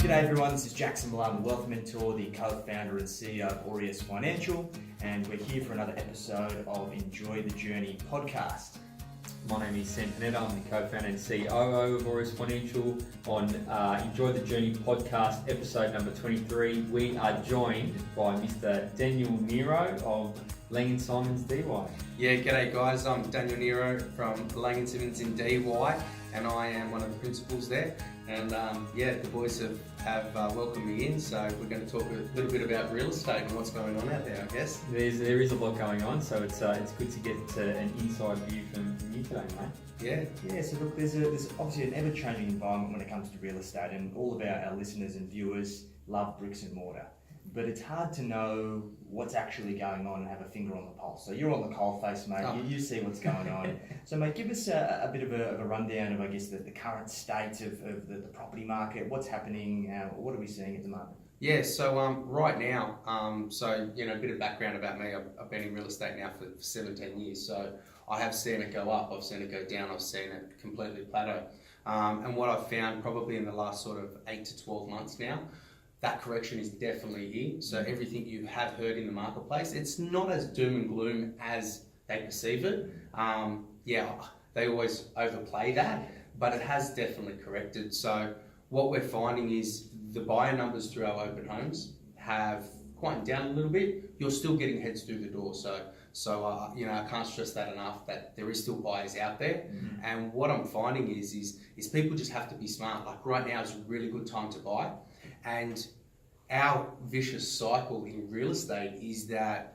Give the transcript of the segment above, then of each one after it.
G'day everyone, this is Jackson Malone, the Wealth Mentor, the co-founder and CEO of Aureus Financial, and we're here for another episode of Enjoy the Journey podcast. My name is Sam Panetta. I'm the co-founder and COO of Aureus Financial. On Enjoy the Journey podcast, episode number 23, we are joined by Mr. Daniel Nero of Lang & Simons DY. Yeah, g'day guys. I'm Daniel Nero from Lang & Simons in DY, and I am one of the principals there. And the boys have welcomed me in, so we're going to talk a little bit about real estate and what's going on out there, I guess. There is a lot going on, so it's good to get an inside view from you today, mate. Yeah. So look, there's obviously an ever-changing environment when it comes to real estate, and all of our listeners and viewers love bricks and mortar. But it's hard to know what's actually going on and have a finger on the pulse. So you're on the coalface, mate. Oh. You see what's going on. So, mate, give us a bit of a rundown of, I guess, the current state of the property market. What's happening? What are we seeing at the moment? Yeah, so right now, a bit of background about me. I've been in real estate now for 17 years. So I have seen it go up, I've seen it go down, I've seen it completely plateau. And what I've found probably in the last sort of 8 to 12 months now, that correction is definitely here. So everything you have heard in the marketplace, it's not as doom and gloom as they perceive it. They always overplay that, but it has definitely corrected. So what we're finding is the buyer numbers through our open homes have quieted down a little bit. You're still getting heads through the door. So I can't stress that enough, that there is still buyers out there. Mm-hmm. And what I'm finding is people just have to be smart. Like right now is a really good time to buy. And our vicious cycle in real estate is that,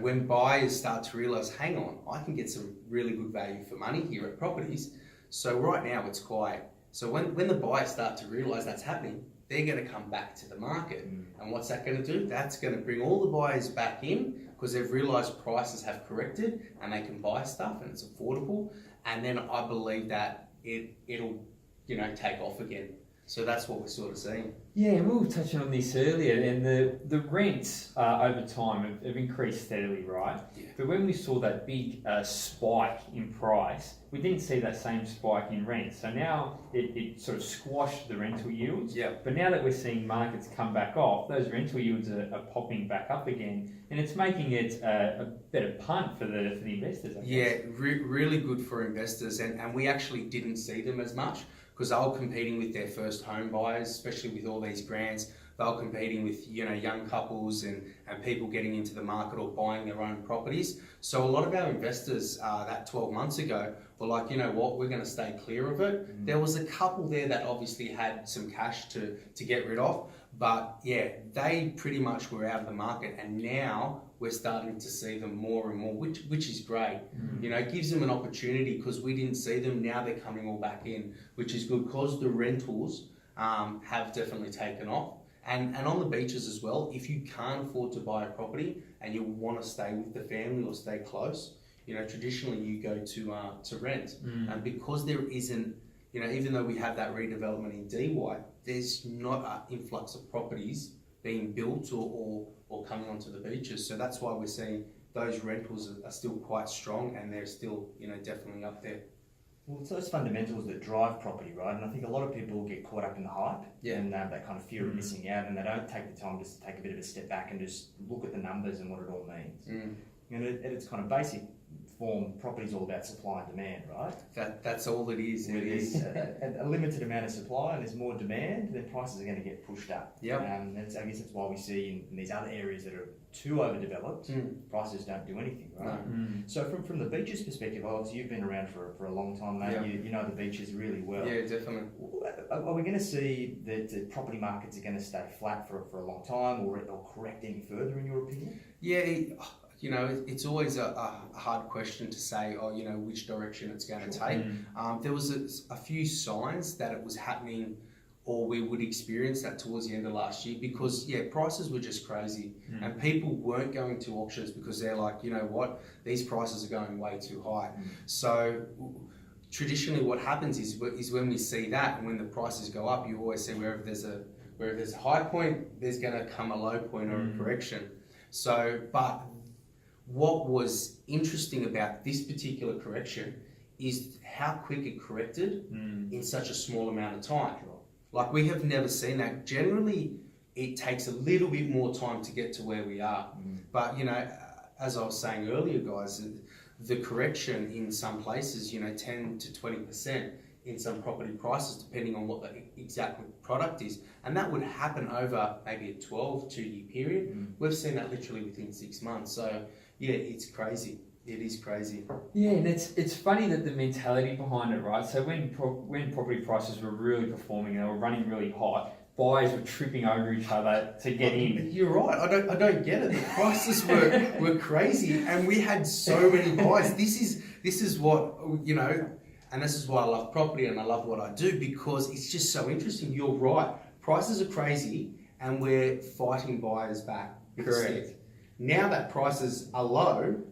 when buyers start to realize, hang on, I can get some really good value for money here at properties. So right now it's quiet. So when the buyers start to realize that's happening, they're going to come back to the market. And what's that going to do? That's going to bring all the buyers back in because they've realized prices have corrected and they can buy stuff and it's affordable. And then I believe that it'll take off again. So that's what we're sort of seeing. Yeah, and we were touching on this earlier, and the rents over time have increased steadily, right? Yeah. But when we saw that big spike in price, we didn't see that same spike in rent. So now it sort of squashed the rental yields. Yeah. But now that we're seeing markets come back off, those rental yields are popping back up again, and it's making it a better punt for the investors, I guess. Yeah, really good for investors, and we actually didn't see them as much, because they were competing with their first home buyers, especially with all these grants. They were competing with young couples and people getting into the market or buying their own properties. So a lot of our investors that 12 months ago were like, you know what, we're going to stay clear of it. Mm-hmm. There was a couple there that obviously had some cash to get rid of, but yeah, they pretty much were out of the market, and now we're starting to see them more and more, which is great. Mm-hmm. It gives them an opportunity because we didn't see them. Now they're coming all back in, which is good because the rentals have definitely taken off. And on the beaches as well, if you can't afford to buy a property and you want to stay with the family or stay close, traditionally you go to rent. And because there isn't, even though we have that redevelopment in DY, there's not an influx of properties being built or coming onto the beaches. So that's why we're seeing those rentals are still quite strong, and they're still, definitely up there. Well, it's those fundamentals that drive property, right? And I think a lot of people get caught up in the hype and that kind of fear of missing out, and they don't take the time just to take a bit of a step back and just look at the numbers and what it all means. At its kind of basic form, property is all about supply and demand, right? That's all it is. It is a limited amount of supply, and there's more demand, then prices are going to get pushed up. Yep. I guess that's why we see in these other areas that are too overdeveloped, prices don't do anything, right? No. So from the beaches perspective, obviously you've been around for a long time, mate. Yeah. You know the beaches really well. Yeah, definitely. Are we going to see that the property markets are going to stay flat for a long time, or correct any further, in your opinion? Yeah, it's always a hard question to say, which direction it's going to take. There was a few signs that it was happening, or we would experience that towards the end of last year, because prices were just crazy, and people weren't going to auctions because they're like, you know what, these prices are going way too high. So traditionally what happens is when we see that, and when the prices go up, you always see wherever there's a high point, there's going to come a low point or a correction. So, but what was interesting about this particular correction is how quick it corrected in such a small amount of time. Like, we have never seen that. Generally, it takes a little bit more time to get to where we are. But, you know, as I was saying earlier, guys, the correction in some places, you know, 10 to 20% in some property prices, depending on what the exact product is. And that would happen over maybe a 2-year period. We've seen that literally within 6 months. So, yeah, it's crazy. It is crazy. Yeah, and it's funny that the mentality behind it, right? So when property prices were really performing, they were running really hot, buyers were tripping over each other to get in. You're right. I don't get it. The prices were crazy, and we had so many buyers. This is what, you know, and this is why I love property and I love what I do, because it's just so interesting. You're right. Prices are crazy, and we're fighting buyers back. Correct. Now that prices are low,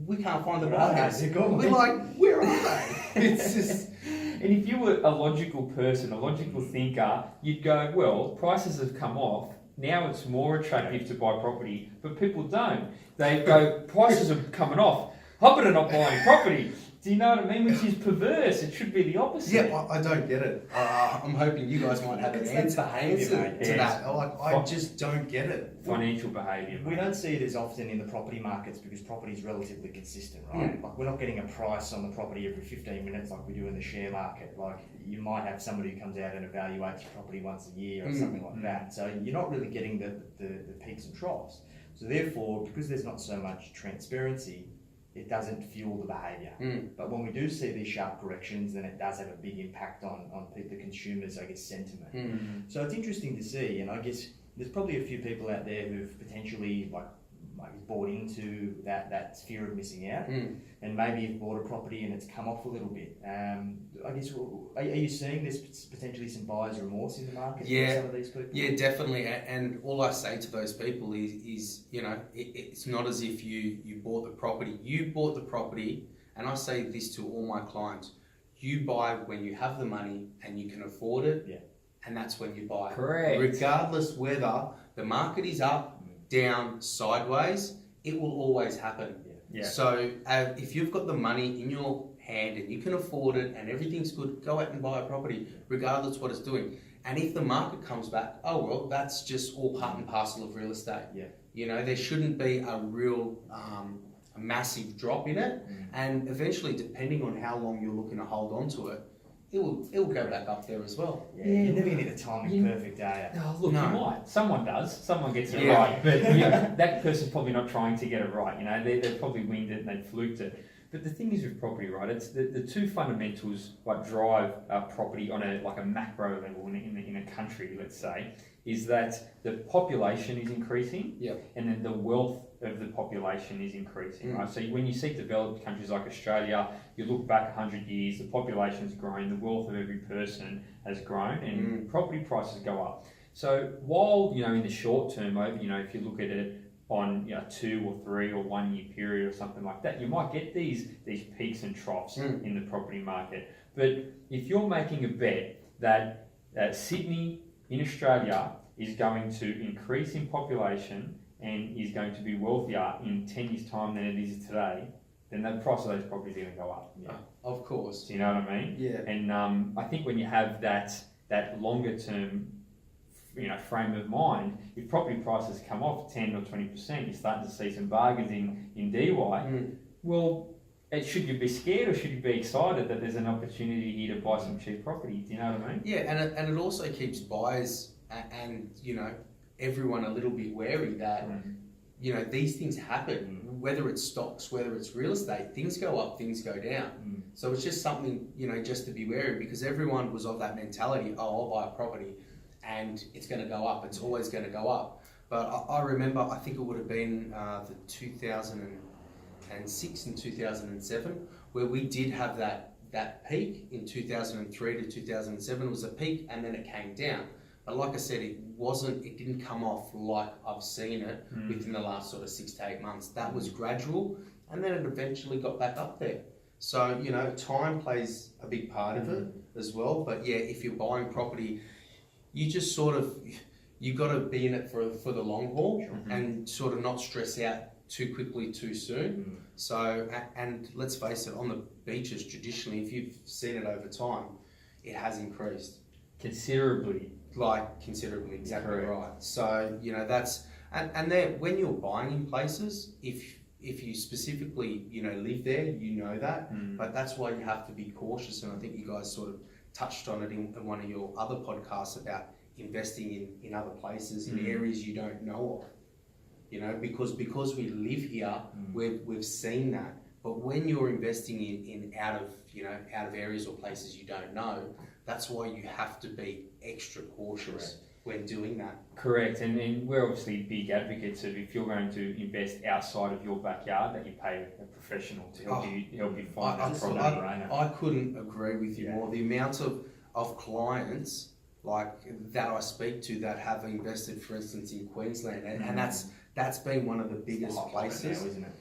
we can't find the buyers. They're gone. We're like, where are they? It's just. And if you were a logical person, a logical thinker, you'd go, well, prices have come off. Now it's more attractive to buy property, but people don't. They go, prices are coming off. I better not buying property. Do you know what I mean? Which is perverse. It should be the opposite. Yeah, I don't get it. I'm hoping you guys might have an answer to that. I just don't get it. Financial behaviour. We don't see it as often in the property markets because property is relatively consistent, right? Like, we're not getting a price on the property every 15 minutes like we do in the share market. Like, you might have somebody who comes out and evaluates your property once a year or something like that. So you're not really getting the peaks and troughs. So therefore, because there's not so much transparency, it doesn't fuel the behaviour. But when we do see these sharp corrections, then it does have a big impact on the consumers, I guess, sentiment. So it's interesting to see, and I guess there's probably a few people out there who've potentially bought into that fear of missing out, and maybe you've bought a property and it's come off a little bit. I guess, are you seeing there's potentially some buyer's remorse in the market for some of these people? Yeah, definitely. And all I say to those people is you know, it's not as if you bought the property. You bought the property, and I say this to all my clients: you buy when you have the money and you can afford it, and that's when you buy. Correct. Regardless whether the market is up, down, sideways, it will always happen. So if you've got the money in your hand and you can afford it and everything's good, go out and buy a property, regardless what it's doing. And if the market comes back, oh well, that's just all part and parcel of real estate. You know, there shouldn't be a real a massive drop in it, and eventually, depending on how long you're looking to hold on to it, it will go back up there as well. You're never going to get the timing perfect, are you? Oh, look, you might. Someone does. Someone gets it right. But that person's probably not trying to get it right. You know, they probably winged it and they fluked it. But the thing is with property, right? It's the two fundamentals what drive property on a macro level in a country, let's say, is that the population is increasing, and then the wealth of the population is increasing, right? So when you see developed countries like Australia, you look back 100 years, the population's grown, the wealth of every person has grown, and property prices go up. So while, you know, in the short term, you know, if you look at it on 2 or 3 or 1 year period or something like that, you might get these peaks and troughs in the property market. But if you're making a bet that Sydney in Australia is going to increase in population and is going to be wealthier in 10 years' time than it is today, then the price of those properties are going to go up. Of course. Do you know what I mean? Yeah. And I think when you have that longer term, you know, frame of mind, if property prices come off 10 or 20%, you're starting to see some bargains in DY. Well, should you be scared or should you be excited that there's an opportunity here to buy some cheap property? Do you know what I mean? Yeah, and it also keeps buyers and you know, everyone a little bit wary that you know, these things happen. Whether it's stocks, whether it's real estate, things go up, things go down. So it's just something, you know, just to be wary, because everyone was of that mentality: oh, I'll buy a property and it's going to go up. It's always going to go up. But I remember, I think it would have been the 2006 and 2007, where we did have that peak in 2003 to 2007. It was a peak and then it came down. But like I said, it didn't come off like I've seen it within the last sort of 6 to 8 months. That was gradual, and then it eventually got back up there. So, you know, time plays a big part of it as well. But yeah, if you're buying property, you just you got to be in it for the long haul and sort of not stress out too quickly too soon. So, and let's face it, on the beaches traditionally, if you've seen it over time, it has increased. Considerably. Considerably, exactly. Correct. Right. So, that's, and then when you're buying in places, if you specifically, live there, that, but that's why you have to be cautious. And I think you guys sort of touched on it in one of your other podcasts about investing in other places, in areas you don't know of, because we live here, we've seen that. But when you're investing in out of areas or places you don't know, that's why you have to be extra cautious when doing that. Correct, and we're obviously big advocates of if you're going to invest outside of your backyard, that you pay a professional to help you find that property. I couldn't agree with you more. The amount of clients that I speak to that have invested, for instance, in Queensland, and that's been one of the biggest places, now, isn't it?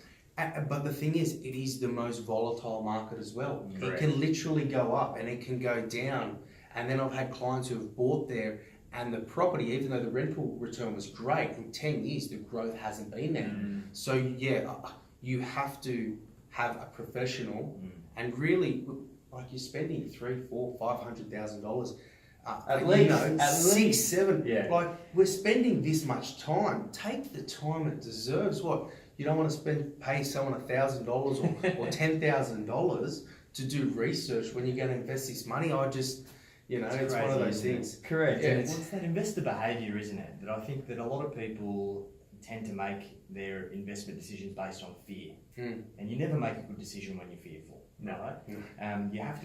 But the thing is, it is the most volatile market as well. Correct. It can literally go up and it can go down. And then I've had clients who have bought there, and the property, even though the rental return was great, in 10 years the growth hasn't been there. So you have to have a professional, and really, you're spending $300,000, $400,000, $500,000. At least $6, $7. Yeah. We're spending this much time. Take the time it deserves. You don't want to pay someone $1,000 or $10,000 to do research when you're going to invest this money. It's one of those things. Correct. Yeah. It's that investor behaviour, isn't it? That I think that a lot of people tend to make their investment decisions based on fear, and you never make a good decision when you're fearful. No. Right? You have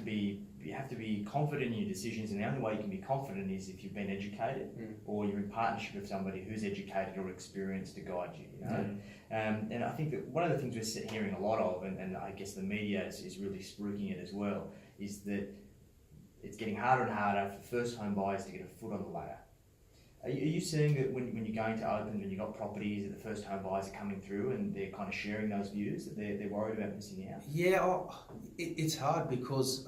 to be confident in your decisions, and the only way you can be confident is if you've been educated, or you're in partnership with somebody who's educated or experienced to guide you. And I think that one of the things we're hearing a lot of, and I guess the media is really spruiking it as well, is that it's getting harder and harder for first home buyers to get a foot on the ladder. Are you seeing that when you're going to open and you've got properties that the first home buyers are coming through and they're kind of sharing those views, that they're worried about missing out? Yeah, it's hard because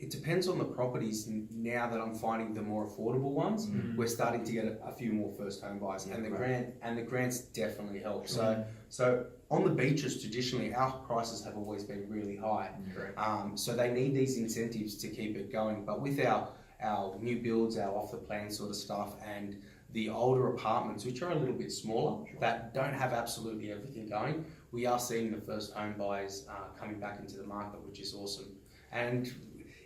it depends on the properties. Now that I'm finding the more affordable ones, we're starting to get a few more first home buyers, and the grants definitely help. So on the beaches, traditionally, our prices have always been really high. So they need these incentives to keep it going. But with our new builds, our off the plan sort of stuff, and the older apartments, which are a little bit smaller, that don't have absolutely everything going, we are seeing the first home buyers coming back into the market, which is awesome. And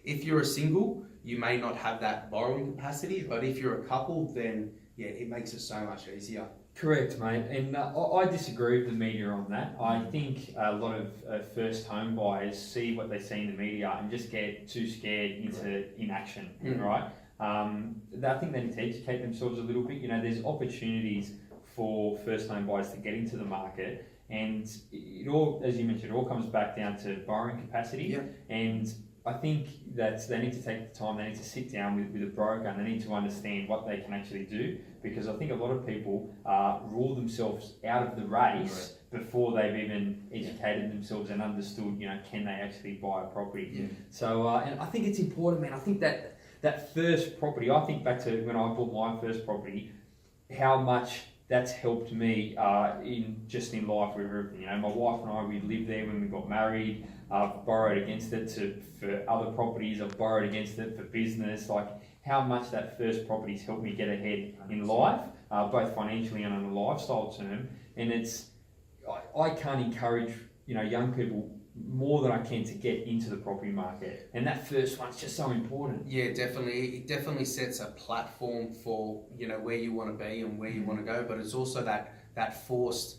if you're a single, you may not have that borrowing capacity, but if you're a couple, then it makes it so much easier. Correct, mate. And I disagree with the media on that. I think a lot of first home buyers see what they see in the media and just get too scared into inaction, right? I think they need to educate themselves a little bit. There's opportunities for first home buyers to get into the market, and it all, as you mentioned, it all comes back down to borrowing capacity. And I think that they need to take the time, they need to sit down with a broker, and they need to understand what they can actually do, because I think a lot of people rule themselves out of the race before they've even educated themselves and understood, can they actually buy a property. So, and I think it's important, man. I think that first property, I think back to when I bought my first property, how much that's helped me in life with everything. My wife and I, we lived there when we got married. I've borrowed against it for other properties. I've borrowed against it for business. How much that first property's helped me get ahead in life, both financially and on a lifestyle term. And I can't encourage young people more than I can to get into the property market. And that first one's just so important. Yeah, definitely. It definitely sets a platform for where you want to be and where you want to go. But it's also that forced.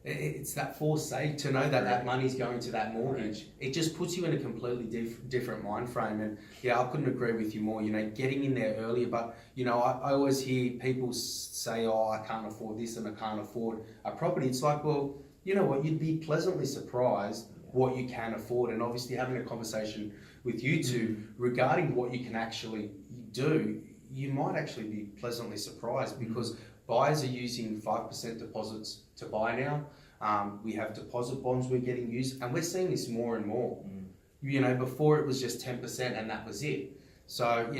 It's that forced save to know that money's going to that mortgage. It just puts you in a completely different mind frame. And I couldn't agree with you more. Getting in there earlier. But I always hear people say, "Oh, I can't afford this and I can't afford a property." It's like, well, you know what? You'd be pleasantly surprised what you can afford. And obviously, having a conversation with you two regarding what you can actually do, you might actually be pleasantly surprised, because buyers are using 5% deposits to buy now. We have deposit bonds we're getting used, and we're seeing this more and more. Before it was just 10% and that was it. So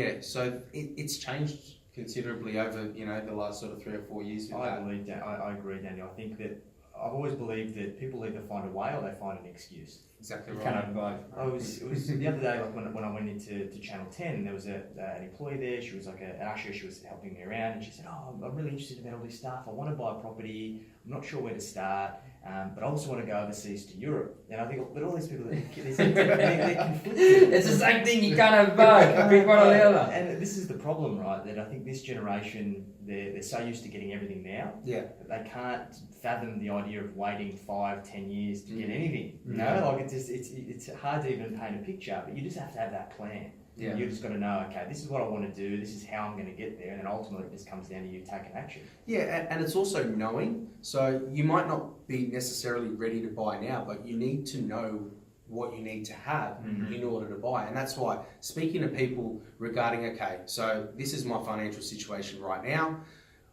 it's changed considerably over the last sort of 3 or 4 years. I agree, Daniel. I think that I've always believed that people either find a way or they find an excuse. Exactly You right. can't have both. It was the other day, like when I went into Channel 10, there was an employee there. She was like an usher. She was helping me around, and she said, "Oh, I'm really interested about all this stuff. I want to buy a property. I'm not sure where to start, but I also want to go overseas to Europe." And I think, but all these people, they're conflicted. It's the same thing. You can't have both. Pick one or the other. And this is the problem, right? That I think this generation, they're so used to getting everything now. Yeah. That they can't fathom the idea of waiting 5-10 years to get anything. You Yeah. know, like it's hard to even paint a picture, but you just have to have that plan. Yeah. You just got to know, okay, this is what I want to do, this is how I'm going to get there, and then ultimately it just comes down to you taking action. Yeah, and it's also knowing. So you might not be necessarily ready to buy now, but you need to know what you need to have in order to buy. And that's why speaking to people regarding, okay, so this is my financial situation right now.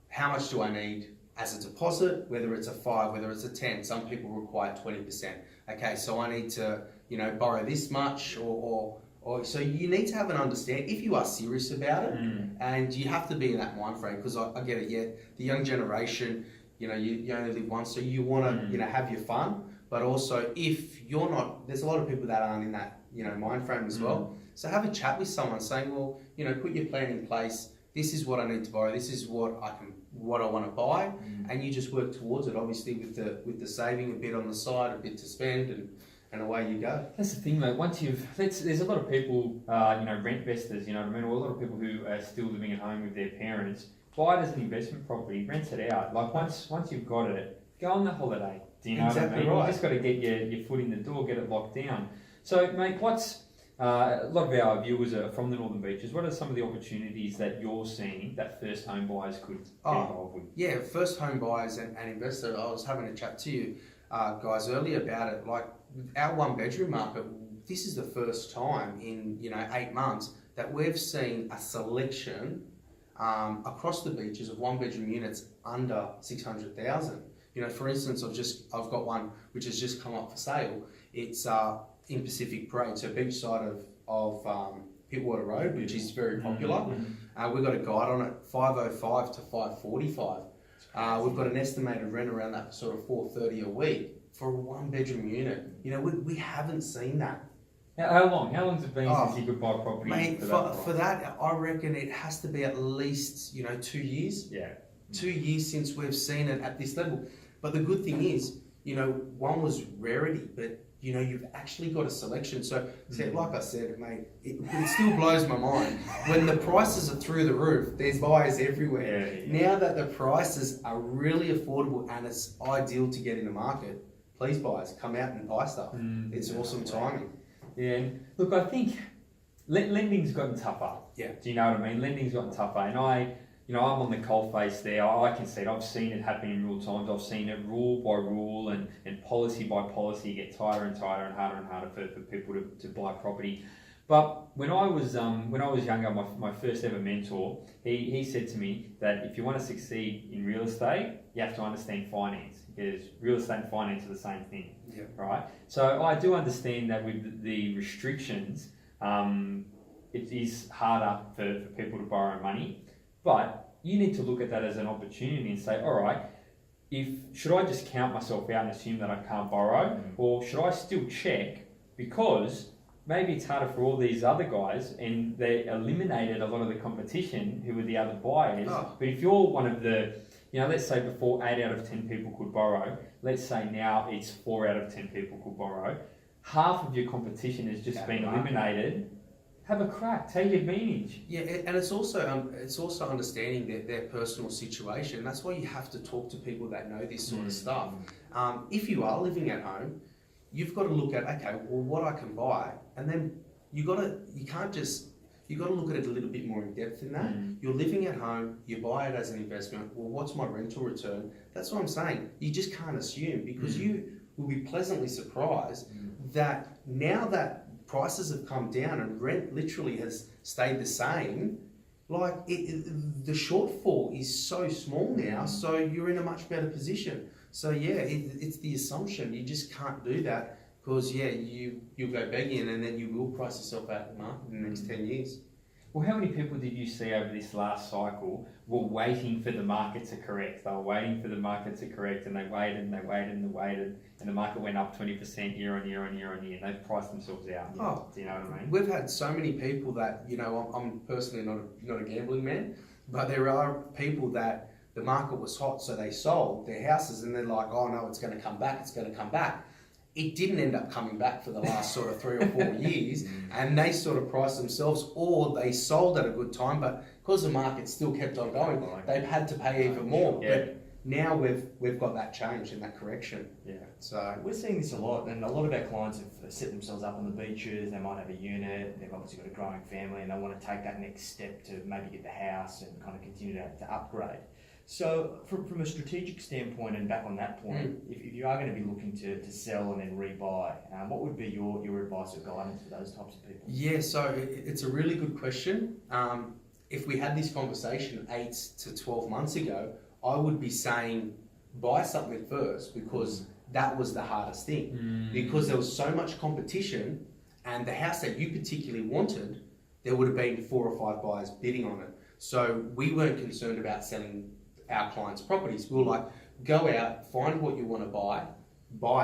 How much do I need as a deposit? Whether it's a 5, whether it's a 10, some people require 20%. Okay, so I need to, borrow this much or so you need to have an understanding if you are serious about it, and you have to be in that mind frame, because I get it. Yeah, the young generation, you only live once, so you want to have your fun, but also if you're not, there's a lot of people that aren't in that mind frame as well. So have a chat with someone saying, well, put your plan in place. This is what I need to borrow. This is what I want to buy, and you just work towards it. Obviously, with the saving, a bit on the side, a bit to spend, and away you go. That's the thing, mate. There's a lot of people, rent investors, you know what I mean? Or a lot of people who are still living at home with their parents. Buy it as an investment property, rent it out. Like once you've got it, go on the holiday. Do you know what I mean? Right. You just got to get your foot in the door, get it locked down. So, mate, a lot of our viewers are from the Northern Beaches. What are some of the opportunities that you're seeing that first home buyers could get involved with? Yeah, first home buyers and investors. I was having a chat to you guys earlier about it. Like our 1-bedroom market, this is the first time in 8 months that we've seen a selection across the beaches of 1-bedroom units under 600,000. For instance, I've got one which has just come up for sale. It's in Pacific Parade, so beach side of Pittwater Road, which is very popular. We've got a guide on it, 505 to 545. We've got an estimated rent around that sort of 430 a week for a 1-bedroom unit. We haven't seen that. How long? How long's it been since you could buy property? Mate, for that, I reckon it has to be at least 2 years. Yeah. 2 years since we've seen it at this level. But the good thing is, one was rarity, but you've actually got a selection. So, like I said, mate, it still blows my mind. When the prices are through the roof, there's buyers everywhere. Yeah. Now that the prices are really affordable and it's ideal to get in the market, please buyers, come out and buy stuff. It's awesome timing. Yeah, and look, I think lending's gotten tougher. Yeah. Do you know what I mean? Lending's gotten tougher, and I'm on the coalface there. I can see it. I've seen it happen in real times. I've seen it rule by rule and policy by policy get tighter and tighter and harder for people to buy property. But when I was younger, my first ever mentor, he said to me that if you want to succeed in real estate, you have to understand finance, because real estate and finance are the same thing. Yeah. Right? So I do understand that with the restrictions, it is harder for people to borrow money. But you need to look at that as an opportunity and say, all right, should I just count myself out and assume that I can't borrow, or should I still check, because maybe it's harder for all these other guys and they eliminated a lot of the competition who were the other buyers. But if you're one of the, let's say before 8 out of 10 people could borrow, let's say now it's 4 out of 10 people could borrow, half of your competition has just been eliminated. Have a crack, take advantage. Yeah, and it's also understanding their personal situation. That's why you have to talk to people that know this sort of stuff. If you are living at home, you've got to look at, okay, well, what I can buy, and then you got to look at it a little bit more in depth than that. You're living at home, you buy it as an investment. Well, what's my rental return? That's what I'm saying. You just can't assume, because you will be pleasantly surprised that now that prices have come down and rent literally has stayed the same, like the shortfall is so small now, so you're in a much better position. So yeah, it's the assumption. You just can't do that, because you'll go begging and then you will price yourself out of the market in the next 10 years. Well, how many people did you see over this last cycle were waiting for the market to correct? They were waiting for the market to correct, and they waited and they waited and they waited, and the market went up 20% year on year on year on year, and they priced themselves out. Oh, do you know what I mean? We've had so many people that, you know, I'm personally not a gambling man, but there are people that the market was hot, so they sold their houses, and they're like, oh no, it's going to come back, it's going to come back. It didn't end up coming back for the last sort of 3 or 4 years, and they sort of priced themselves, or they sold at a good time, but because the market still kept on going, they've had to pay even more. Yeah. But now we've got that change and that correction. Yeah. So we're seeing this a lot, and a lot of our clients have set themselves up on the beaches. They might have a unit, they've obviously got a growing family, and they want to take that next step to maybe get the house and kind of continue to upgrade. So from a strategic standpoint, and back on that point, if you are going to be looking to sell and then rebuy, what would be your advice or guidance for those types of people? yeah, so it's a really good question. If we had this conversation 8 to 12 months ago, I would be saying buy something first, because that was the hardest thing. Because there was so much competition, and the house that you particularly wanted, there would have been 4 or 5 buyers bidding on it. So we weren't concerned about selling our clients' properties. We were like, go out, find what you want to buy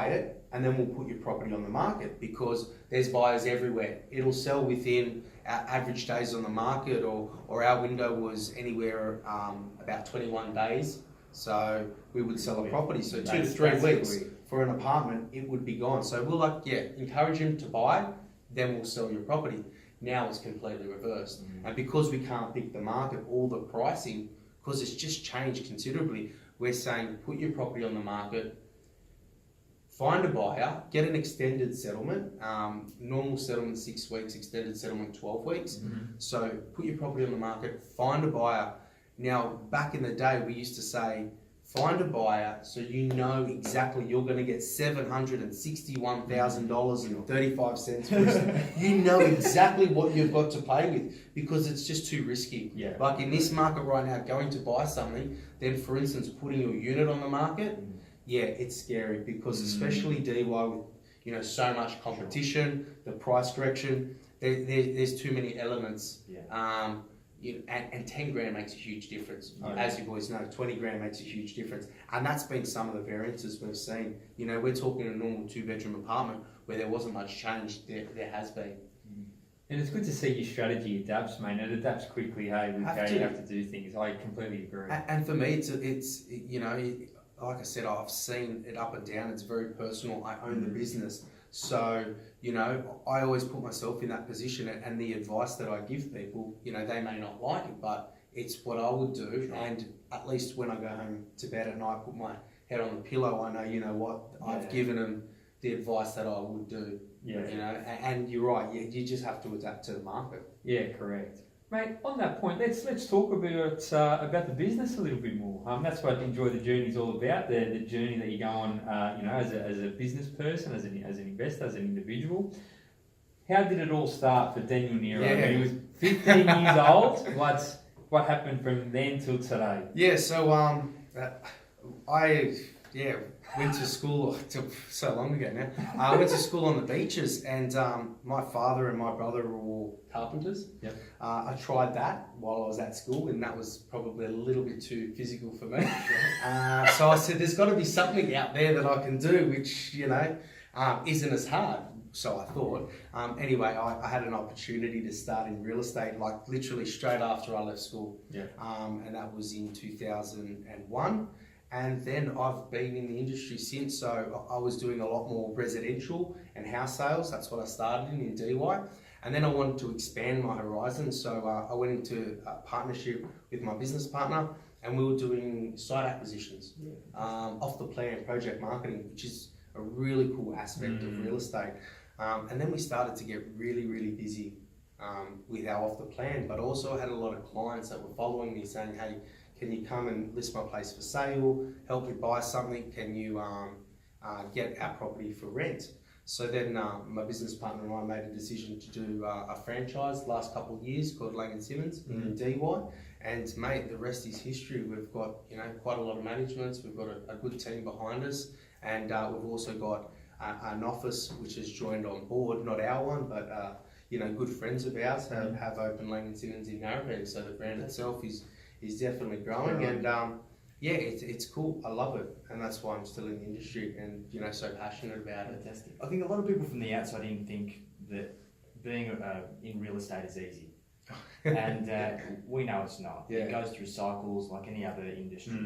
it, and then we'll put your property on the market, because there's buyers everywhere. It'll sell within our average days on the market, or our window was anywhere about 21 days. So we would sell a property. So 2 to 3 weeks for an apartment, it would be gone. So we're like, yeah, encourage him to buy, then we'll sell your property. Now it's completely reversed. And because we can't pick the market, all the pricing, because it's just changed considerably, we're saying put your property on the market, find a buyer, get an extended settlement. Normal settlement 6 weeks, extended settlement 12 weeks. So put your property on the market, find a buyer. Now, back in the day, we used to say, find a buyer so you know exactly you're going to get $761,000.35 for it. You know exactly what you've got to play with, because it's just too risky. Yeah. Like in this market right now, going to buy something, then for instance, putting your unit on the market, yeah, it's scary, because especially DY with, you know, so much competition, the price correction, there's too many elements. Yeah. And 10 grand makes a huge difference. As you boys know, 20 grand makes a huge difference. And that's been some of the variances we've seen. You know, we're talking a normal 2-bedroom apartment where there wasn't much change. There has been. And it's good to see your strategy adapts, mate. It adapts quickly, hey, with how you have to do things. I completely agree. And for me, it's you know, like I said, I've seen it up and down. It's very personal. I own the business. So, you know, I always put myself in that position, and the advice that I give people, you know, they may not like it, but it's what I would do. And at least when I go home to bed at night, put my head on the pillow, I know, you know what, I've given them the advice that I would do. Yeah. You know, and you're right, you just have to adapt to the market. Yeah, correct. Mate, on that point, let's talk about the business a little bit more. That's what Enjoy the Journey is all about, the journey that you go on, you know, as a business person, as an investor, as an individual. How did it all start for Daniel Nero? Yeah. He was 15 years old. What happened from then till today? Yeah, so I went to school so long ago now. I went to school on the beaches, and my father and my brother were all carpenters. Yep. I tried that while I was at school, and that was probably a little bit too physical for me. So I said, there's got to be something out there that I can do, which, you know, isn't as hard. So I thought. Anyway, I had an opportunity to start in real estate, like literally straight after I left school. Yeah. And that was in 2001. And then I've been in the industry since. So I was doing a lot more residential and house sales. That's what I started in DY. And then I wanted to expand my horizon. So I went into a partnership with my business partner, and we were doing site acquisitions, off the plan project marketing, which is a really cool aspect of real estate. And then we started to get really, really busy with our off the plan, but also I had a lot of clients that were following me saying, hey, can you come and list my place for sale, help me buy something, can you get our property for rent? So then my business partner and I made a decision to do a franchise last couple of years called Lang & Simmons in DY. And mate, the rest is history. We've got, you know, quite a lot of managements. We've got a good team behind us, and we've also got an office which has joined on board, not our one, but good friends of ours have opened Lang & Simmons in Narrabeen, so the brand itself is definitely growing, and it's cool. I love it, and that's why I'm still in the industry and so passionate about it. Fantastic. I think a lot of people from the outside in think that being in real estate is easy. And we know it's not. Yeah. It goes through cycles like any other industry.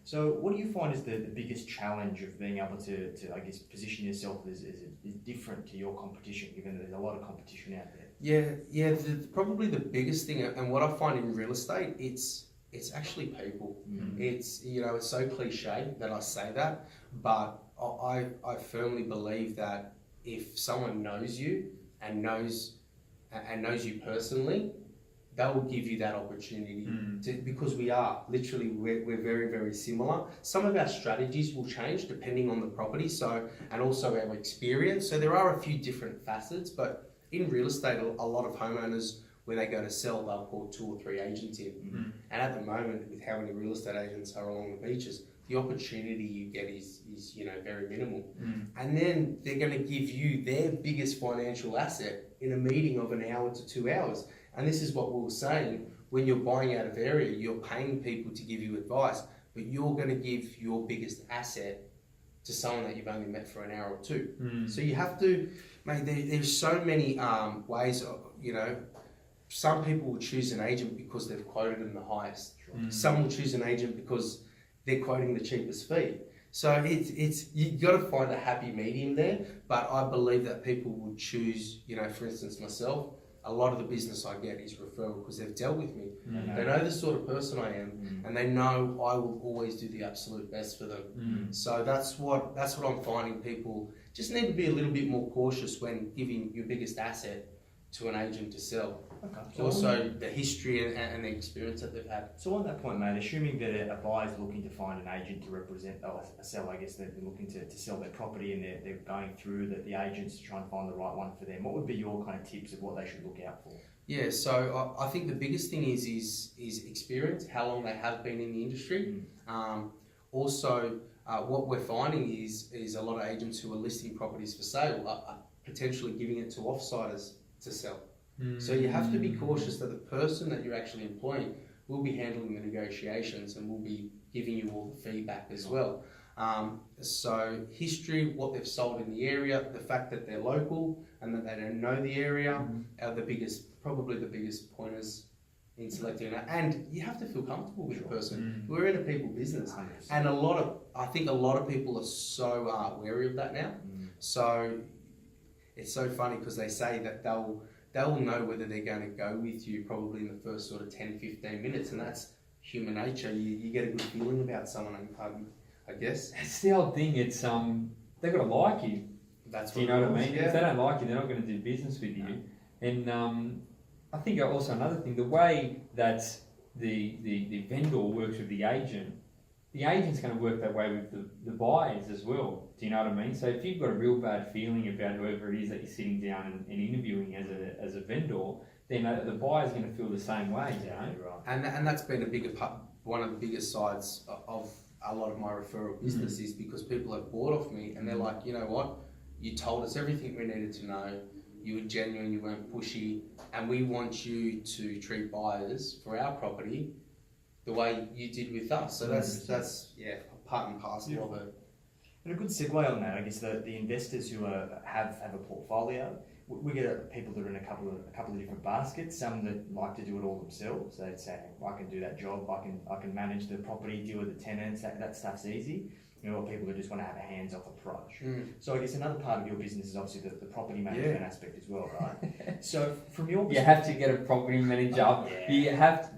So what do you find is the biggest challenge of being able to I guess, position yourself as different to your competition, given that there's a lot of competition out there? Probably the biggest thing, and what I find in real estate, it's actually people. It's it's so cliche that I say that, but I firmly believe that if someone knows you and knows you personally, they will give you that opportunity because we're very, very similar. Some of our strategies will change depending on the property, and also our experience. So there are a few different facets, but in real estate, a lot of homeowners, when they go to sell, they'll call 2 or 3 agents in. And at the moment, with how many real estate agents are along the beaches, the opportunity you get is very minimal. And then they're going to give you their biggest financial asset in a meeting of an hour to 2 hours. And this is what we were saying, when you're buying out of area, you're paying people to give you advice, but you're going to give your biggest asset to someone that you've only met for an hour or 2. So you have to, mate, there's so many ways of, some people will choose an agent because they've quoted them the highest. Some will choose an agent because they're quoting the cheapest fee. So it's you got to find a happy medium there. But I believe that people will choose, for instance, myself. A lot of the business I get is referral because they've dealt with me. They know the sort of person I am, and they know I will always do the absolute best for them. So that's what I'm finding. People just need to be a little bit more cautious when giving your biggest asset to an agent to sell. Okay. So also the history and the experience that they've had. So on that point, mate, assuming that a buyer's looking to find an agent to represent a seller, I guess they're looking to sell their property and they're going through the agents to try and find the right one for them, what would be your kind of tips of what they should look out for? Yeah, so I think the biggest thing is experience, how long they have been in the industry. Also, what we're finding is a lot of agents who are listing properties for sale are potentially giving it to offsiders to sell. So you have to be cautious that the person that you're actually employing will be handling the negotiations and will be giving you all the feedback as well. So history, what they've sold in the area, the fact that they're local and that they don't know the area are probably the biggest pointers in selecting that. And you have to feel comfortable with the person. We're in a people business, 100%. And I think a lot of people are so wary of that now. So it's so funny because they say that they'll know whether they're going to go with you probably in the first sort of 10-15 minutes, and that's human nature. You get a good feeling about someone, I guess. It's the old thing, it's they've got to like you. That's do you know what I mean? Yeah. If they don't like you, they're not going to do business with you. And I think also another thing, the way that the vendor works with the agent's going to work that way with the buyers as well. Do you know what I mean? So if you've got a real bad feeling about whoever it is that you're sitting down and interviewing as a vendor, then the buyer's going to feel the same way. You know? Right. And that's been a bigger part, one of the biggest sides of a lot of my referral business is because people have bought off me and they're like, you know what? You told us everything we needed to know. You were genuine, you weren't pushy, and we want you to treat buyers for our property the way you did with us. So that's part and parcel of it. And a good segue on that, I guess the investors who have a portfolio, we get people that are in a couple of different baskets. Some that like to do it all themselves. They'd say, I can do that job. I can manage the property, deal with the tenants. That stuff's easy. Or people who just want to have a hands-off approach. So I guess another part of your business is obviously the property management aspect as well, right? So from your perspective, you have to get a property manager. You have to.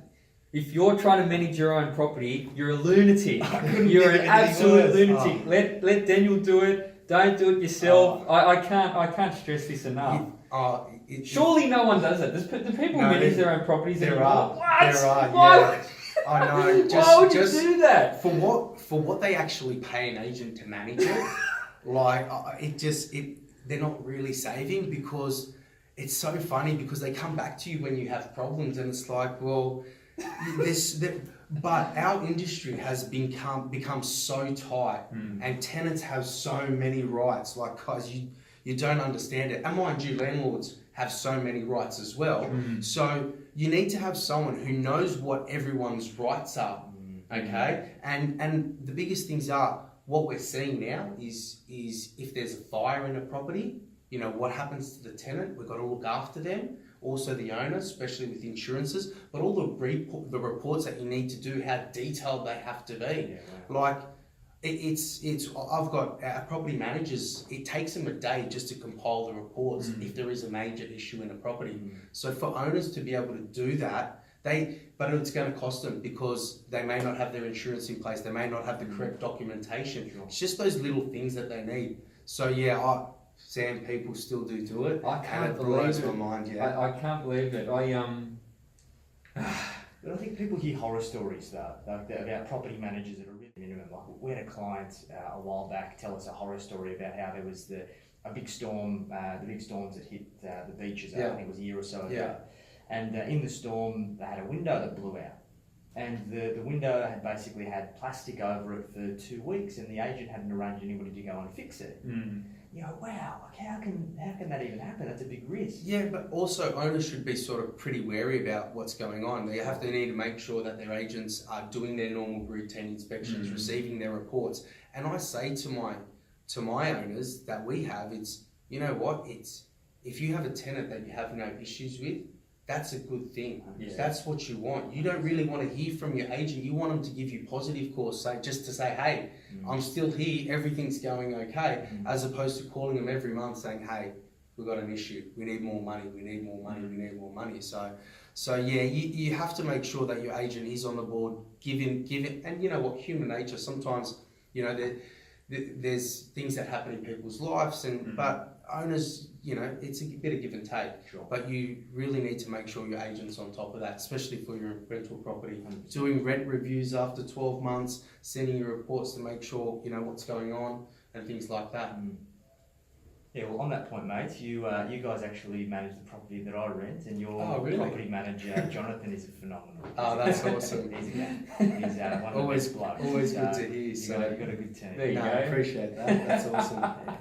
If you're trying to manage your own property, you're a lunatic. You're an absolute lunatic. Let Daniel do it. Don't do it yourself. I can't stress this enough. Surely no one does it. The people who manage their own properties. There are. What? There are. Why? Yeah. I know. Why would you do that? For what they actually pay an agent to manage it, they're not really saving because it's so funny because they come back to you when you have problems and it's like, well, but our industry has become so tight and tenants have so many rights. Like, guys, you don't understand it. And mind you, landlords have so many rights as well. So you need to have someone who knows what everyone's rights are, okay? And the biggest things are, what we're seeing now is if there's a fire in a property, you know, what happens to the tenant? We've got to look after them. Also the owner, especially with insurances, but all the reports that you need to do, how detailed they have to be. Like, I've got our property managers, it takes them a day just to compile the reports if there is a major issue in a property. So for owners to be able to do that, but it's going to cost them because they may not have their insurance in place, they may not have the correct documentation. It's just those little things that they need. So yeah, Sam, people still do it. I can't and it believe blows it. my mind. Yeah, I can't believe it. But I think people hear horror stories though, like about property managers that are really minimum. Like we had a client a while back tell us a horror story about how there was a big storm, the big storms that hit the beaches. I think it was a year or so ago. And in the storm, they had a window that blew out. And the window had basically had plastic over it for 2 weeks, and the agent hadn't arranged anybody to go and fix it. You know, wow, like how can that even happen? That's a big risk. Yeah, but also owners should be sort of pretty wary about what's going on. They need to make sure that their agents are doing their normal routine inspections, receiving their reports. And I say to my owners that we have, it's, you know what, it's, if you have a tenant that you have no issues with, that's a good thing. That's what you want. You don't really want to hear from your agent. You want them to give you positive calls, just to say, hey, I'm still here, everything's going okay, as opposed to calling them every month saying, hey, we've got an issue, we need more money, we need more money, we need more money. So yeah, you have to make sure that your agent is on the board, give it, and you know what, human nature, sometimes, you know, there's things that happen in people's lives, but owners, you know, it's a bit of give and take. But you really need to make sure your agent's on top of that, especially for your rental property. Doing rent reviews after 12 months, sending your reports to make sure you know what's going on and things like that. Yeah, well, on that point, mate, you guys actually manage the property that I rent, and your property manager, Jonathan, is phenomenal. Oh, that's awesome. He's a guy. He's one of the best blokes. Always good to hear. You've got a good team. There you go. I appreciate that. That's awesome.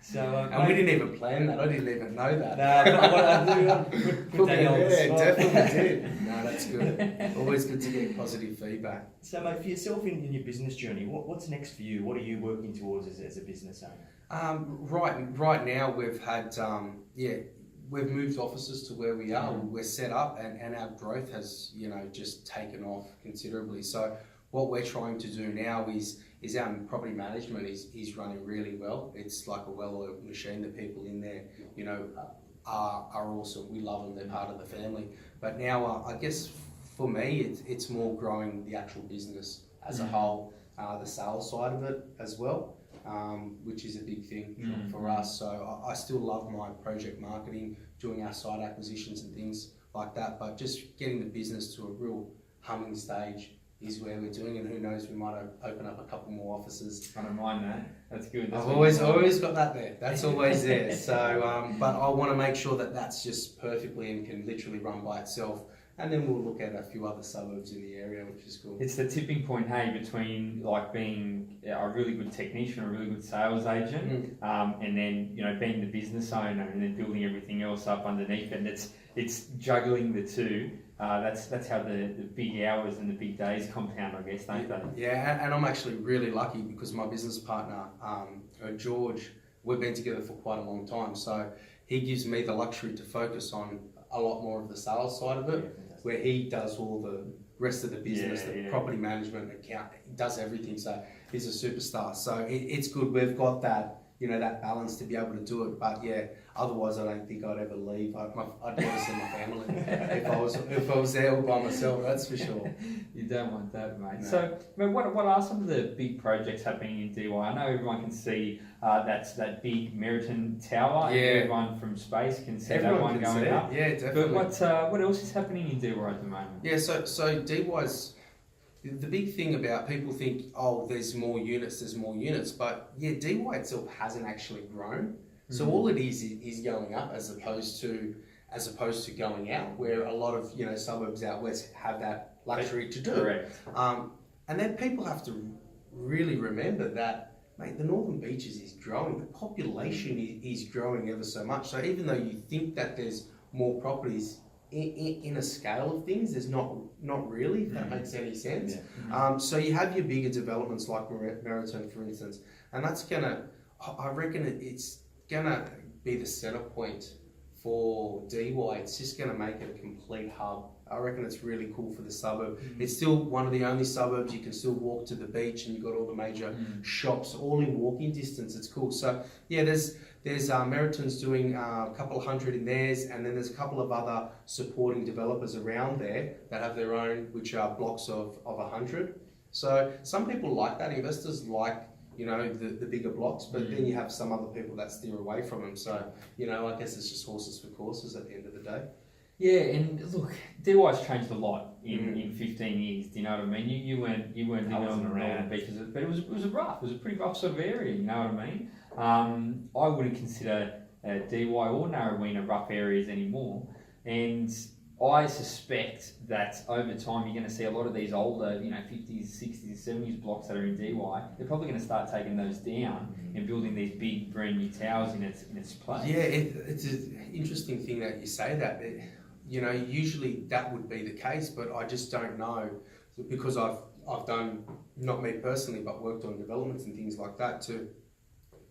So, and we didn't even plan that. I didn't even know that. No, put Daniel on the spot. Definitely did. No, that's good. Always good to get positive feedback. So, mate, for yourself in your business journey, what's next for you? What are you working towards as a business owner? Right now we've had we've moved offices to where we are. We're set up, and our growth has just taken off considerably. So what we're trying to do now is our property management is running really well. It's like a well-oiled machine. The people in there, are awesome. We love them. They're part of the family. But now, I guess for me, it's more growing the actual business as a whole, the sales side of it as well, which is a big thing for us. So I still love my project marketing, doing our site acquisitions and things like that. But just getting the business to a real humming stage is where we're doing, and who knows, we might open up a couple more offices. I don't mind that. That's good. I've always got that there. That's always there. So, but I want to make sure that that's just perfectly and can literally run by itself. And then we'll look at a few other suburbs in the area, which is cool. It's the tipping point, hey, between like being a really good technician, a really good sales agent, and then being the business owner, and then building everything else up underneath it. And it's juggling the two. That's how the big hours and the big days compound, I guess, don't they? Yeah, and I'm actually really lucky because my business partner, George, we've been together for quite a long time. So he gives me the luxury to focus on a lot more of the sales side of it, where he does all the rest of the business, property management, account, does everything. So he's a superstar. So it's good. We've got that, that balance to be able to do it. But yeah, otherwise I don't think I'd ever leave. I'd never see my family if I was there all by myself. That's for sure. You don't want that, mate. No. So, what are some of the big projects happening in DY? I know everyone can see that's that big Meriton Tower. Yeah. And everyone from space can see Everyone that one going up. Yeah, definitely. But what else is happening in DY at the moment? Yeah, so DY's, the big thing about people think, oh, there's more units, but yeah, DY itself hasn't actually grown. So all it is going up as opposed to going out, where a lot of suburbs out west have that luxury to do. Correct. And then people have to really remember that mate, the Northern Beaches is growing. The population is growing ever so much. So even though you think that there's more properties in a scale of things, there's not really, if that makes any sense. Yeah. So you have your bigger developments like Meriton, for instance, and that's gonna, I reckon it's gonna be the center point for DY. It's just gonna make it a complete hub. I reckon it's really cool for the suburb. It's still one of the only suburbs you can still walk to the beach, and you've got all the major shops all in walking distance. It's cool. So yeah, there's Meriton's doing a couple of hundred in theirs, and then there's a couple of other supporting developers around there that have their own, which are blocks of 100. So some people like that. Investors like, you know, the bigger blocks, but then you have some other people that steer away from them. So, you know, I guess it's just horses for courses at the end of the day. Yeah, and look, DY's changed a lot in 15 years. Do you know what I mean? You weren't living on the Northern Beaches, but it was a pretty rough sort of area. You know what I mean? I wouldn't consider DY or Narrowena rough areas anymore, and I suspect that over time you're going to see a lot of these older, you know, 50s, 60s, 70s blocks that are in DY. They're probably going to start taking those down and building these big brand new towers in its place. Yeah, it's an interesting thing that you say that. You know, usually that would be the case, but I just don't know, because I've done, not me personally, but worked on developments and things like that too.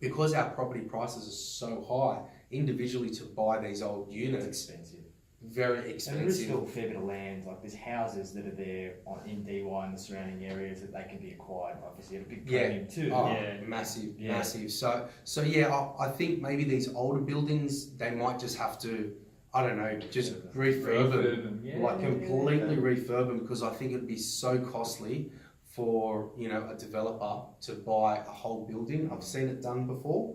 Because our property prices are so high, individually to buy these old units, it's expensive. Very expensive. And there is still a fair bit of land, like there's houses that are there in DY and the surrounding areas that they can be acquired, obviously at a big premium too. Oh, yeah. Massive. So yeah, I think maybe these older buildings, they might just have to, I don't know, just refurb them. Like completely refurb them, because I think it'd be so costly for, you know, a developer to buy a whole building. I've seen it done before,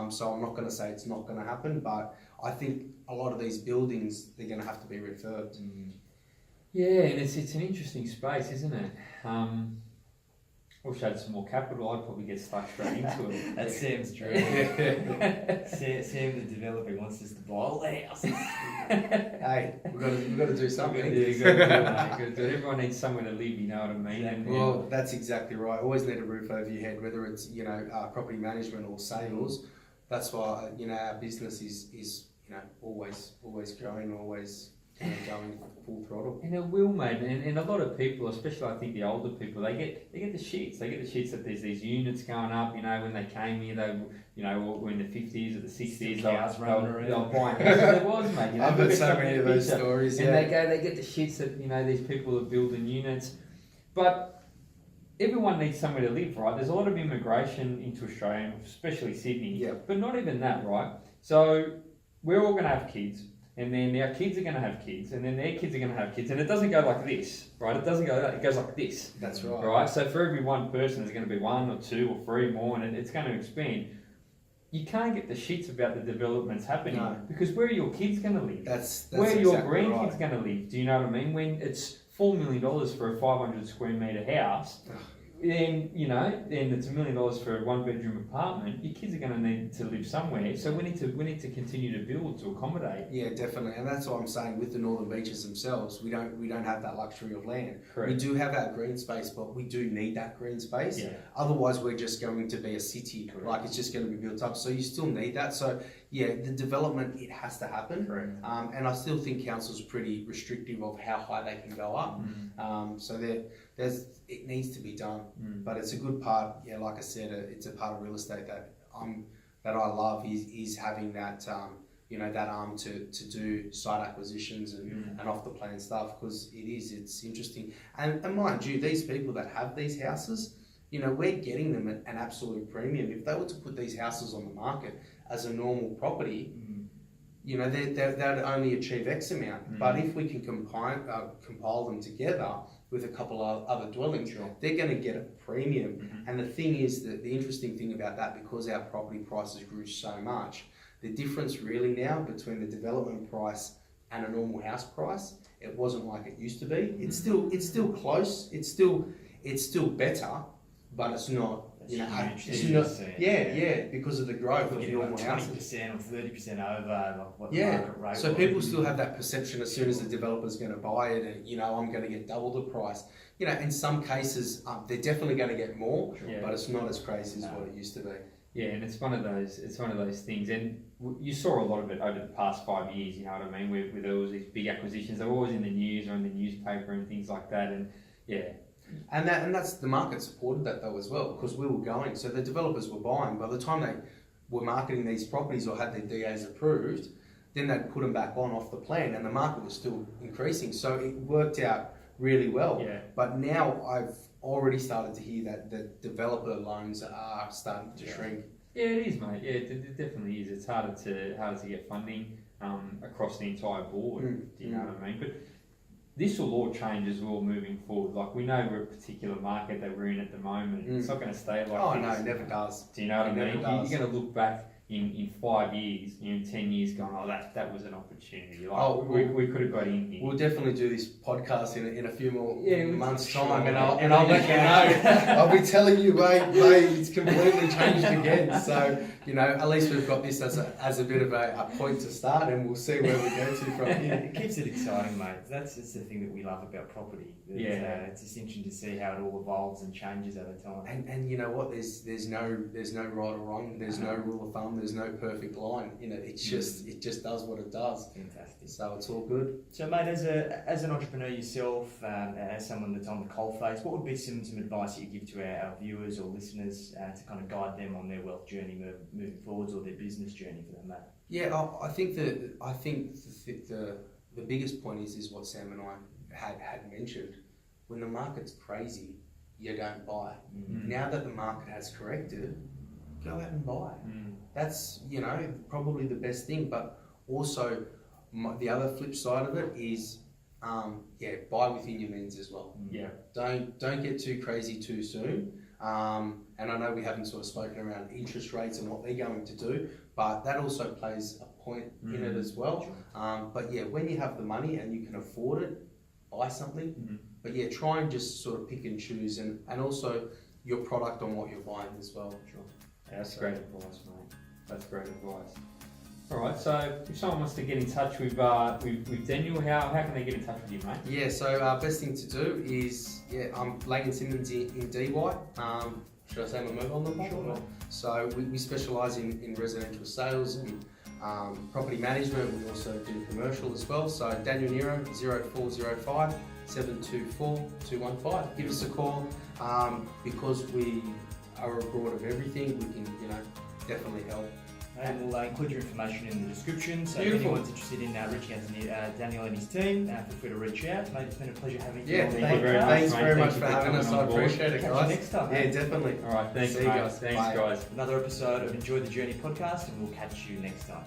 so I'm not going to say it's not going to happen, but I think a lot of these buildings, they're going to have to be refurbed. Yeah, and it's an interesting space, isn't it? I wish I had some more capital. I'd probably get stuck straight into it. That seems true. Sam, the developer, wants us to buy all the houses. Hey, we've got to do something. Yeah, you've got to do it, mate. Everyone needs somewhere to live, you know what I mean? Exactly. Well, that's exactly right. Always need a roof over your head, whether it's, you know, property management or sales. That's why, you know, our business is you know, always growing, always, you know, going full throttle. And it will, mate. And a lot of people, especially I think the older people, they get the shits. They get the shits that there's these units going up. You know, when they came here, they, you know, were in the 50s or the 60s. They were buying houses. There was, mate. You know, I've heard so many of those stories. And they get the shits that, you know, these people are building units, but everyone needs somewhere to live, right? There's a lot of immigration into Australia, especially Sydney, but not even that, right? So we're all going to have kids, and then our kids are going to have kids, and then their kids are going to have kids, and it doesn't go like this, right? It doesn't go like that, it goes like this. That's right. Right? So for every one person, there's going to be one or two or three more, and it's going to expand. You can't get the shits about the developments happening, because where are your kids going to live? That's where are exactly your grandkids right. going to live? Do you know what I mean? When it's $4 million for a 500 square metre house, then, you know, then it's $1 million for a 1-bedroom apartment. Your kids are going to need to live somewhere, so we need to continue to build to accommodate. Yeah, definitely, and that's what I'm saying. With the Northern Beaches themselves, we don't have that luxury of land. Correct. We do have our green space, but we do need that green space. Yeah. Otherwise, we're just going to be a city. Correct. Like it's just going to be built up. So you still need that. So yeah, the development, it has to happen. Correct. And I still think council's pretty restrictive of how high they can go up. So it needs to be done, but it's a good part. Yeah, like I said, it's a part of real estate that I love is having that you know, that arm to do site acquisitions and off the plan stuff, because it's interesting. And mind you, these people that have these houses, you know, we're getting them at an absolute premium. If they were to put these houses on the market as a normal property, you know, they'd only achieve X amount. But if we can compile them together with a couple of other dwellings, they're going to get a premium. And the thing is that the interesting thing about that, because our property prices grew so much, the difference really now between the development price and a normal house price, it wasn't like it used to be. It's still close. It's still better, but it's not you know, huge. it's not, yeah, because of the growth of Like normal houses. 20% or 30% over like what the Yeah, market rate so was. people still have that perception as soon as the developer's going to buy it, and you know, I'm going to get double the price. You know, in some cases, they're definitely going to get more, but it's not as crazy as what it used to be. Yeah, and it's one of those things, and you saw a lot of it over the past 5 years. You know what I mean? With all these big acquisitions, they're always in the news or in the newspaper and things like that. And yeah, and that's the market supported that though as well, because we were going. So the developers were buying. By the time they were marketing these properties or had their DAs approved, then they'd put them back on off the plan, and the market was still increasing. So it worked out really well. Yeah. But now I've already started to hear that the developer loans are starting to shrink. Yeah, it is, mate. Yeah, it definitely is. It's harder to get funding across the entire board. Do you know what I mean? But this will all change as well moving forward. Like, we know we're a particular market that we're in at the moment. It's not going to stay like this. Oh no, it never does. Do you know what I mean? You're going to look back in 5 years, in 10 years, going, oh, that was an opportunity. Like, we could have got in here. We'll definitely do this podcast in a few more months' time, and I'll let you know. I'll be telling you, mate, it's completely changed again. So, you know, at least we've got this as a bit of a point to start, and we'll see where we go to from here. It keeps it exciting, mate. That's the thing that we love about property. It's just interesting to see how it all evolves and changes over time. And you know what? There's no right or wrong. There's no rule of thumb. There's no perfect line. You know, it just does what it does. Fantastic. So it's all good. So, mate, as an entrepreneur yourself, as someone that's on the coalface, what would be some advice that you give to our viewers or listeners to kind of guide them on their wealth journey moving forwards, or their business journey for that matter? Yeah, I think the biggest point is what Sam and I had mentioned. When the market's crazy, you don't buy. Now that the market has corrected, go out and buy. That's, you know, probably the best thing. But also, the other flip side of it is, buy within your means as well. Yeah. Don't get too crazy too soon. And I know we haven't sort of spoken around interest rates and what they're going to do, but that also plays a point in it as well. But yeah, when you have the money and you can afford it, buy something. But yeah, try and just sort of pick and choose, and also your product on what you're buying as well. Yeah, that's great advice, mate. That's great advice. All right, so if someone wants to get in touch with Daniel, how can they get in touch with you, mate? Yeah, so best thing to do is, I'm Lagan Simmons in DY. Should I say my mobile number? Sure. So we specialise in residential sales and property management. We also do commercial as well. So Daniel Nero, 0405 724 215. Give us a call, because we are a broad of everything. We can, definitely help. And we'll include your information in the description, so Beautiful. if anyone's interested in reaching out to Daniel and his team, feel free to reach out. Mate, it's been a pleasure having you on the podcast. Thanks very much Thank you for having us. I appreciate it, Catch guys. you next time. Yeah, definitely. All right, thanks, See you mate. guys. Thanks, Bye. guys. Another episode of Enjoy the Journey podcast, and we'll catch you next time.